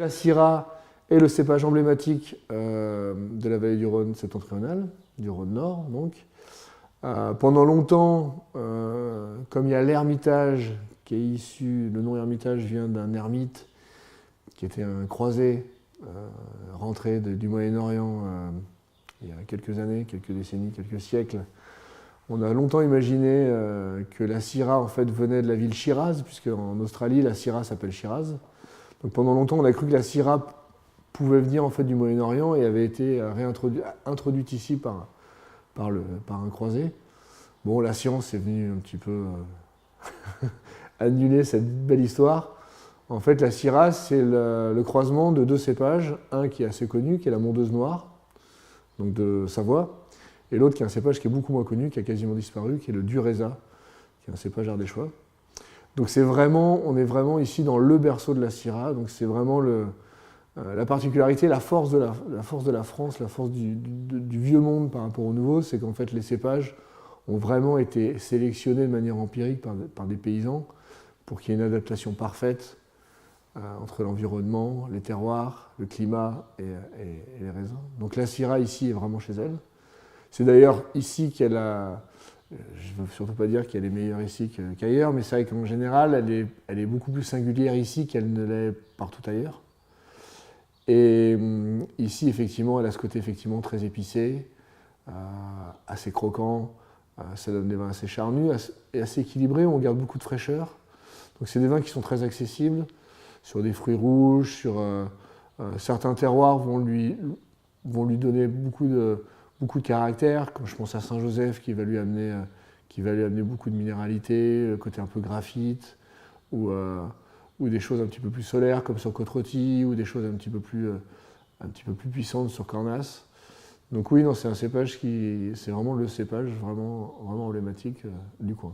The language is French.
la Syrah est le cépage emblématique de la vallée du Rhône septentrionale, du Rhône Nord donc. Pendant longtemps, comme il y a l'Ermitage qui est issu, le nom Ermitage vient d'un ermite qui était un croisé rentré du Moyen-Orient il y a quelques années, quelques décennies, quelques siècles. On a longtemps imaginé que la Syrah en fait venait de la ville Shiraz, puisque en Australie la Syrah s'appelle Shiraz. Donc pendant longtemps on a cru que la Syrah pouvait venir en fait du Moyen-Orient et avait été introduite ici par un croisé. Bon, la science est venue un petit peu annuler cette belle histoire. En fait, la Syrah, c'est le croisement de deux cépages, un qui est assez connu, qui est la mondeuse noire, donc de Savoie, et l'autre qui est un cépage qui est beaucoup moins connu, qui a quasiment disparu, qui est le Dureza, qui est un cépage ardéchois. Donc on est vraiment ici dans le berceau de la Syrah, donc c'est vraiment la particularité, la force de la France, la force du vieux monde par rapport au nouveau, c'est qu'en fait les cépages ont vraiment été sélectionnés de manière empirique par des paysans pour qu'il y ait une adaptation parfaite entre l'environnement, les terroirs, le climat et les raisins. Donc la Syrah ici est vraiment chez elle. C'est d'ailleurs ici qu'elle a... Je ne veux surtout pas dire qu'elle est meilleure ici qu'ailleurs, mais c'est vrai qu'en général, elle est beaucoup plus singulière ici qu'elle ne l'est partout ailleurs. Et ici, effectivement, elle a ce côté effectivement très épicé, assez croquant, ça donne des vins assez charnus et assez équilibrés, on garde beaucoup de fraîcheur. Donc c'est des vins qui sont très accessibles, sur des fruits rouges, sur certains terroirs vont lui donner beaucoup de caractère, quand je pense à Saint-Joseph qui va lui amener beaucoup de minéralité, le côté un peu graphite, ou des choses un petit peu plus solaires comme sur Côte-Rôtie, ou des choses un petit peu plus puissantes sur Cornas. Donc oui, non, c'est un cépage c'est vraiment le cépage vraiment emblématique du coin.